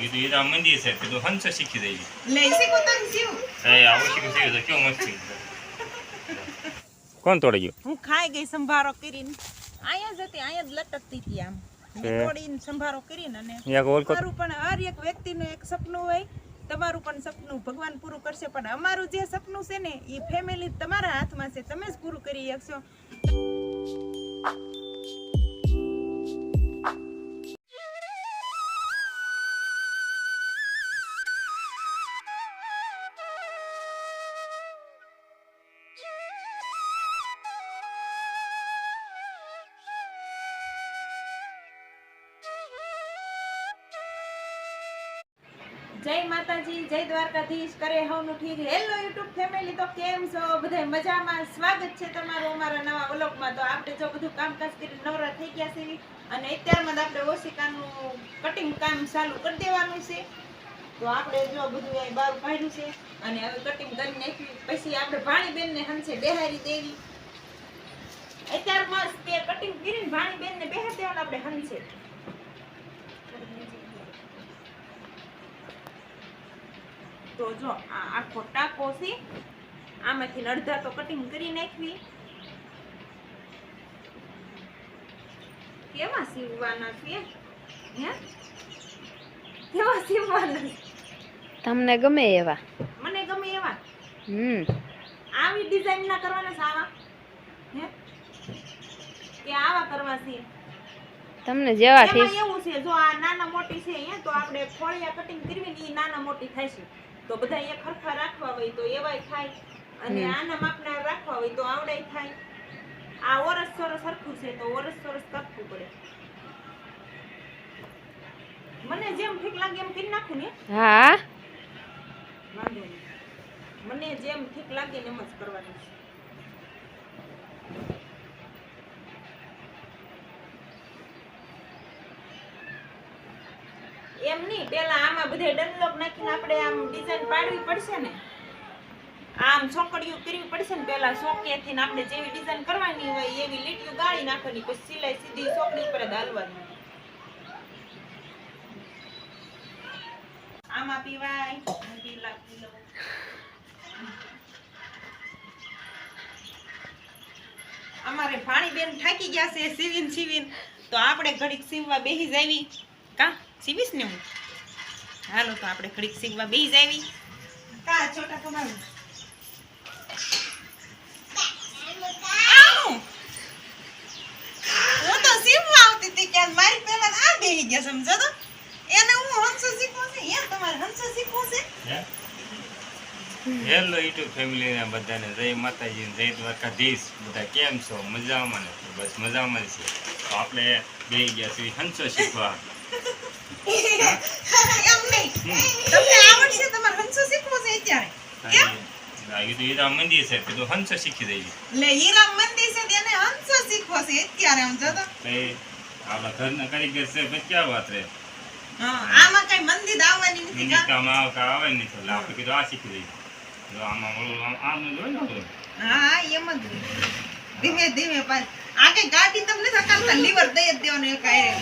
કીધું હીરા મંદિર છે કીધું હંસ શીખી દઈ લે શીખો તને શીવ આવો શીખી તો કેવું મસ્તી કોણ તોડી ગયું હું ખાઈ ગઈ સંભારો કરીને અહીંયા જ હતી અહીંયા જ લટકતી હતી આમ તોડીને સંભારો કરીને અને તમારું પણ હર એક વ્યક્તિનું એક સપનું હોય તમારું પણ સપનું ભગવાન પૂરું કરશે પણ અમારું જે સપનું છે ને એ ફેમિલી તમારા હાથમાં છે તમે જ પૂરું કરી શકશો જય માતાજી જય દ્વારકાધીશ કરે હવનું ઠીક હેલો યુટ્યુબ ફેમિલી તો કેમ છો બધા મજામાં સ્વાગત છે તમારું અમારા નવા વ્લોગમાં તો આપણે જો બધું કામકાજ કરી નવરા થઈ ગયા છે અને અત્યારમાં આપણે ઓશિકાનું કટિંગ કામ ચાલુ કરી દેવાનું છે તો આપણે જો બધું અહીં બહાર કાઢ્યું છે અને હવે કટિંગ કરી નાખ્યું પછી આપણે ભાણીબેનને હંસે બેહારી દેવી અત્યારમાં તે કટિંગ કરીને ભાણીબેનને બેહારી દેવાનું આપણે હંસે તો જો આ આખો ટાકો છે આમાંથી અડધા તો કટિંગ કરી નાખવી કેવા સીવવાના છે હે કેવા સીવવાના તમને ગમે એવા મને ગમે એવા આવી ડિઝાઇન ના કરવાના છે આવા હે કે આવા કરવા છે તમને જેવા છે એવું છે જો આ નાના મોટી છે અહીંયા તો આપણે ફોળિયા કટિંગ કરવી ને ઈ નાના મોટી થાય છે તો બધા એક ખરખા રાખવા હોય તો એવાય થાય અને આના માપના રાખવા હોય તો આવડાય થાય આ ઓરસ સોરસ સરખું છે તો ઓરસ સોરસ કરવું પડે મને જેમ ઠીક લાગે એમ કરી નાખું ને હા વાંધો નહીં મને જેમ ઠીક લાગે ને એમ જ કરવાનું છે એમ નહીં પેલા આમાં બધે ડનલોક નાખીને આપણે આમ ડિઝાઇન પાડવી પડશે ને આમ ચોકડીઓ કરવી પડશે ને પેલા ચોકેથી ને આપણે જેવી ડિઝાઇન કરવાની હોય એવી લીટીઓ ગાળી નાખવાની પછી સિલાઈ સીધી ચોકડી ઉપર જ હાલવાની આમાં પીવાય પીલા પીલો અમારે ભાણીબેન થાકી ગયા છે સીવીન તો આપણે ઘડીક સીવવા બેહી જાવી કા સીવીસ ને હું હાલો તો આપણે ઘડીક સીવવા બેહી જાવી કા છોટા કમાવું હું તો સીવવા આવતી હતી કે મારી પહેલા આ બેહી ગયા સમજો તો એને હું હંસો શીખવો છે એ તમારે હંસો શીખવો છે હેલો યુટ્યુબ ફેમિલી ને બધાને જય માતાજી જય દ્વારકાધીશ બધા કેમ છો મજામાં ને બસ મજામાં છે તો આપણે બેહી ગયા છીએ હંસો શીખવા એમ નહીં તમને આવડશે તમારે હંસો શીખવો છે અત્યારે કેમ કીધું હીરા મંદિર છે કીધું હંસ શીખી દઈ લે હીરા મંદિર છે તેને હંસો શીખવો છે અત્યારે આમ જો તો આપણા ઘરના કારીગર છે પછી ક્યાં વાત રે હા આમાં કઈ મંદિર આવવાની નથી મંદિર કામ આવે નહીં તો આપણે કીધું આ શીખી દઈ જો આમાં આમ જોઈ લો હા એમ જ ધીમે ધીમે પાછ આ કઈ ગાડી તમને સકાલતા લીવર દઈ જ દેવાનો એક આયે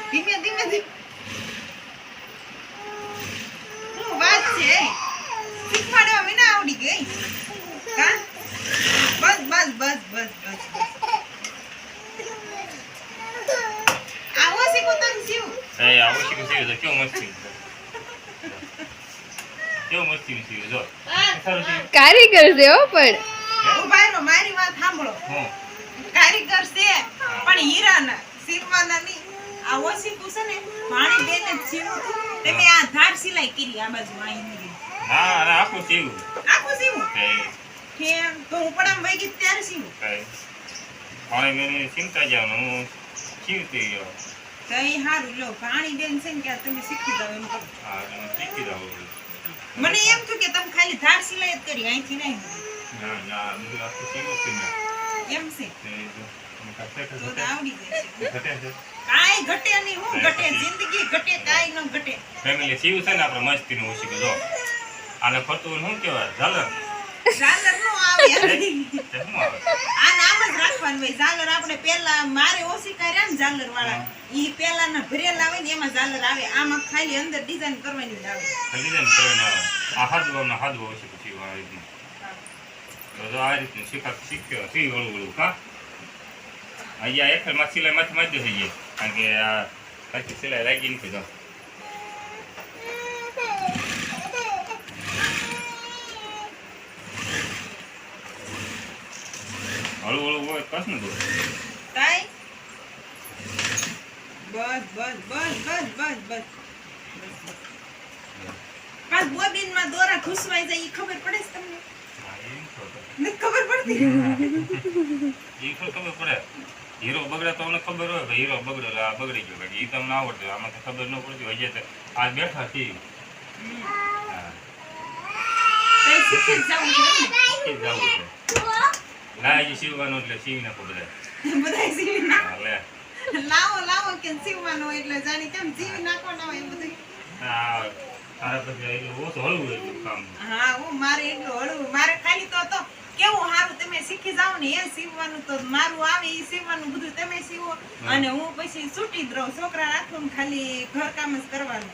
ધીમે ધીમે હું વાત છે શીખવાડવા વિના આવડી ગઈ કા બસ બસ બસ બસ બસ આવો શીખો તને શીવ આવો શીખી તો કેવું મસ્તી કેવું મસ્તી શીખે જો કારીગર છે હો પણ ઉભા રહો મારી વાત સાંભળો કારીગર છે પણ હીરાના સીવવાના નહીં આ ઓશીકું છે ને પાણી બેને સીવું તમે આ ધાર સિલાઈ કરી આ બાજુ અહીં ના આખું સીવું કેમ તો હું પણ આમ વહી ગઈ ત્યારે સીવું પાણી બેને ચિંતા જવાનું હું સીવતી ગયો કઈ સારું લો પાણી બેન છે ને કે તમે શીખી જાવ એમ કરો હા શીખી જાવ મને એમ થયું કે તમે ખાલી ધાર સિલાઈ જ કરી અહીંથી નહીં ના બધું આખું સીવું છે ને એમ છે તો આવડી જાય કાઈ ઘટે નહીં હું ઘટે જિંદગી ઘટે કાઈ ન ઘટે ફેમિલી સીવું છે ને આપણે મસ્તીનું ઓછી જો આને ફરતું શું કહેવાય ઝાલર ઝાલર નો આવે તે શું આવે આ નામ જ રાખવાનું હોય ઝાલર આપણે પેલા મારે ઓછી કર્યા ને ઝાલર વાળા ઈ પેલાના ભરેલા આવે ને એમાં ઝાલર આવે આમાં ખાલી અંદર ડિઝાઇન કરવાની જ આવે ખાલી ને કરવાને આવે આ હાથવો હશે પછી આ રીતનું તો આ રીતનું શીખ્યો સી ઓળું કા અહીંયા એક માં સિલાઈ માથે મારી દે છે કારણ કે આ પાછી સિલાઈ લાગી નથી તો હળવું હોય કસ ને દો તાઈ બસ બસ બસ બસ બસ બસ પાસ બોબીન માં દોરા ઘૂસવાઈ જાય ઈ ખબર પડે છે તમને નથી ખબર પડતી ઈ ખબર પડે હીરો બગડે તો અમને ખબર હોય કે હીરો બગડેલો આ બગડી ગયો કે ઈ તમને આવડતું આમાં તો ખબર ન પડતી હોય જે આ બેઠા છીએ કઈ શીખી જ જાવું છે કે જાવું છે ના એ સીવવાનું એટલે સીવી નાખો બધા બધાય સીવી નાખો હા લે લાવો લાવો કે સીવવાનું હોય એટલે જાણી કેમ સીવી નાખવાના હોય બધું આ તારા પછી એટલું ઓછું હળવું એટલું કામ હા હું મારે એટલું હળવું મારે ખાલી તો કેવું સારું તમે શીખી જાવ ને એ સીવવાનું તો મારું આવે એ સીવવાનું બધું તમે સીવો અને હું પછી છૂટી જ રહું છોકરા રાખું ખાલી ઘરકામ જ કરવાનું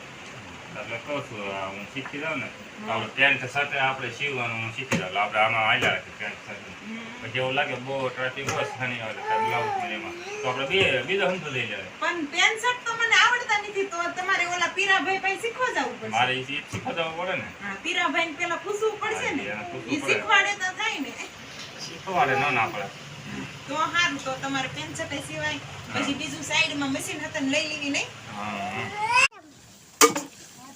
એટલે કહું છું હું શીખી જાઉં ને આપણે પેન્ટ સાથે આપણે સીવવાનું હું શીખી જાઉં આપણે આમાં હાલ્યા રાખીએ પેન્ટ સાથે પછી એવું લાગે બહુ ટ્રાફિક બસ ખાની આવે બ્લાઉઝ એમાં તો આપણે બીજા હમતો લઈ જાય પણ પેન્ટ શર્ટ તો મને આવડતા નથી તો તમારે ઓલા પીરાભાઈ પાસે શીખવા જવું પડશે મારે એ શીખવા જવું પડે ને હા પીરાભાઈ ને પેલા પૂછવું પડશે ને એને પૂછવું ઈ પડે. શીખવાડે તો થાય ને શીખવાડે ના પડે તો સારું તો તમારે પેન્ટ શર્ટ સિવાય પછી બીજું સાઈડમાં મશીન હતા લઈ લેવી નહીં હા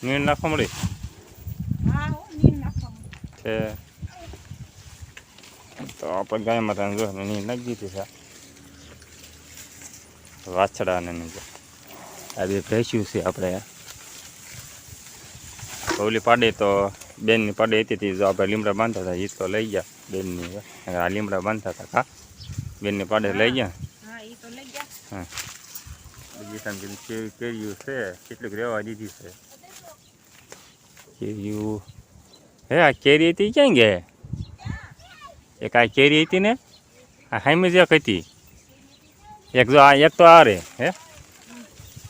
નીણ નાખવા મળી હા હું નીર નાખવા છે તો આપણે ગાય માતાને જો નીણ નાખી દીધી છે વાછડા ને આ બે ભેંસ્યું છે આપણે ઓલી પાડે તો બેનની પાડે હતી જો આપણે લીમડા બાંધતા હતા એ તો લઈ ગયા બેનની આ લીમડા બાંધતા હતા કા બેનની પાડે લઈ ગયા હા ઈ તો લઈ ગયા હા બીજી તમે કેવી કેરીયું છે કેટલુંક રહેવા દીધી છે કેરીયું હે આ કેરી હતી ક્યાં ગયા એક આ કેરી હતી ને આ હાઈમે જ એક હતી એક જો આ એક તો આ રે હે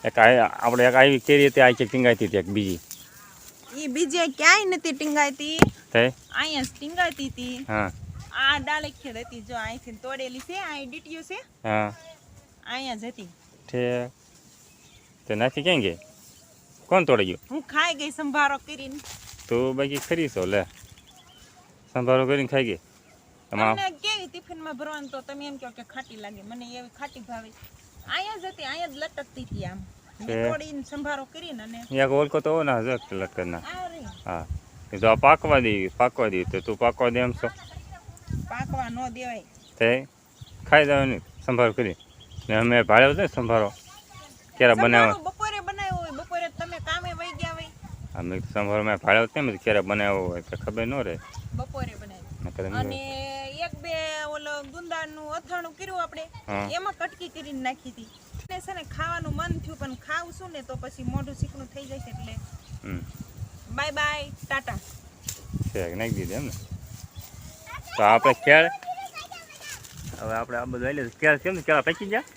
એક આપણે એક આવી કેરી હતી આ ટીંગાતી હતી એક બીજી ઈ બીજે ક્યાંય નથી ટીંગાતી તે અહીંયા જ ટીંગાતી હતી હા આ ડાળે ખેડ હતી જો અહીંથી તોડેલી છે અહીં ડીટીયું છે હા અહીંયા જ હતી ઠીક તે નાખી ક્યાં ગઈ કોણ તોડી ગયું હું ખાઈ ગઈ સંભારો કરીને તું બાકી ખરી છો લે સંભારો કરીને ખાઈ ગઈ તમામ તમને કેવી ટિફિનમાં ભરવાનું તો તમે એમ કહો કે ખાટી લાગે મને એવી ખાટી ભાવે અહીંયા જ હતી અહીંયા જ લટકતી હતી આમ મેં તોડીને સંભારો કરીને અને એક ઓલકો તો ના જો લટકરના આ રે હા એ તો આ પાકવા દી તો તું પાકવા દે એમ છો પાકવા ન દેવાય તે ખાઈ જવાની સંભારો કરી ને અમે ભાડ્યો છે સંભારો ક્યારે બનાવ્યો સંભારો બપોરે બનાવ્યો હોય બપોરે તમે કામે વઈ ગયા હોય અમે સંભારો મેં ભાડ્યો તેમ ક્યારે બનાવ્યો હોય તો ખબર ન રહે બપોરે બનાવ્યો નકર એમ અને એક બે ઓલો ગુંદાનું અથાણું કર્યું આપણે હા. એમાં કટકી કરીને નાખી હતી ને છે ને ખાવાનું મન થયું પણ ખાવું શું ને તો પછી મોઢું ચીકણું થઈ જાય છે એટલે બાય બાય ટાટા છે નાખી દીધું એમ ને તો આપણે ક્યારે હવે આપણે આ બધું આવી ક્યારે કેમ ને ક્યારે પાકી ગયા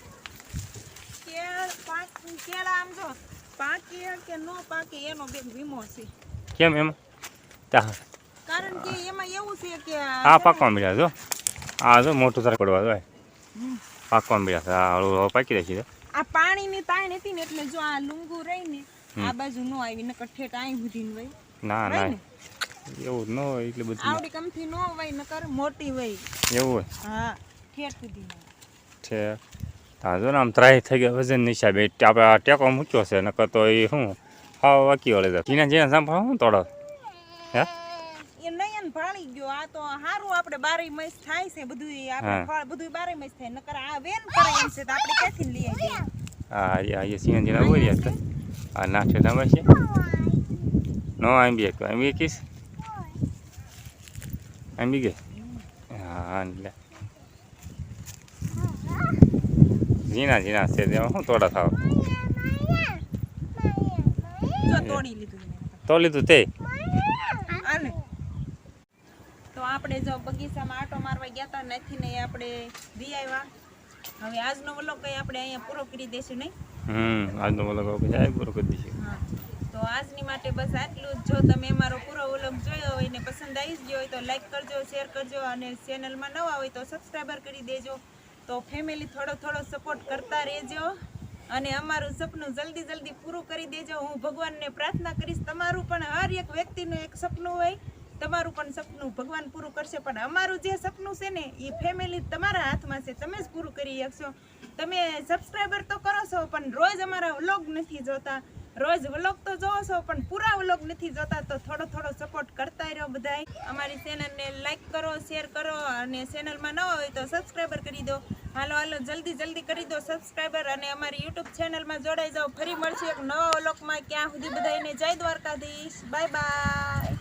કેળા આમ જો પાકે કે ન પાકે એનો બે વીમો છે કેમ એમાં તા કારણ કે એમાં એવું છે કે આ પાકવા મળ્યા જો આ જો મોટું સાર પડવા જોઈએ પાકવા મળ્યા છે આ હળવું પાકી રહી છે આ પાણીની તાણ હતી ને એટલે જો આ લુંગુ રહીને આ બાજુ નો આવી નકર ઠેઠ આઈ સુધી હોય ના ના ને? એવું ન હોય એટલે બધું આવડી કમથી નો હોય નકર મોટી હોય એવું હોય હા ઠેઠ સુધી છે હા જો ને આમ ત્રાહી થઈ ગયા વજન હિસાબે આપણે આ ટેકો મૂક્યો છે નકર તો એ શું હાવ વાકી વળે છે જીના જીના સાંભળો શું તોડો હે એ નયન ભાળી ગયો આ તો હારું આપણે બારે મસ થાય છે બધું આપણે હા. ફળ બધું બારે મસ થાય નકર આ વેન કરે એમ છે તો આપણે ક્યાંથી લઈ આવીએ હા એ જીના જીના હોય છે આ નાખે તમે છે નો આમ બી આમ બી કીસ આમ બી ગઈ હા લે જીના જીના છે તેમાં શું તોડા થાવ જો તોડી લીધું એને. તો લીધું તે આલે તો આપણે જો બગીચામાં આટો મારવા ગયા હતા નથી ને આપણે દી આવ્યા. હવે આજનો વ્લોગ કઈ આપણે અહીંયા પૂરો કરી દઈશું નહીં. આજનો વ્લોગ આપણે પૂરો કરી દઈશું. હા, તો આજની માટે બસ આટલું જ. જો તમે અમારો પૂરો વ્લોગ જોયો હોય ને પસંદ આવી ગયો હોય તો લાઈક કરજો, શેર કરજો અને ચેનલમાં નવા હોય તો સબસ્ક્રાઈબર કરી દેજો. તો ફેમિલી થોડો સપોર્ટ કરતા રહેજો અને અમારું સપનું જલ્દી પૂરું કરી દેજો. હું ભગવાનને પ્રાર્થના કરીશ, તમારું પણ હર એક વ્યક્તિનું એક સપનું હોય, તમારું પણ સપનું ભગવાન પૂરું કરશે. પણ અમારું જે સપનું છે ને એ ફેમિલી તમારા હાથમાં છે, તમે જ પૂરું કરી શકશો. તમે સબસ્ક્રાઈબર તો કરો છો પણ રોજ અમારા વ્લોગ નથી જોતા. રોજ વ્લોગ તો જોવો છો પણ પૂરા વ્લોગ નથી જોતા. તો થોડો સપોર્ટ કરતા રહ્યો બધાય. અમારી ચેનલને લાઈક કરો, શેર કરો અને ચેનલમાં નવા હોય તો સબસ્ક્રાઈબર કરી દો. હાલો જલ્દી કરી દો સબસ્ક્રાઈબર અને અમારી યુટ્યુબ ચેનલમાં જોડાઈ જાઓ. ફરી મળશે એક નવા વ્લોગમાં. ક્યાં સુધી બધાને જય દ્વારકાધીશ. Bye bye.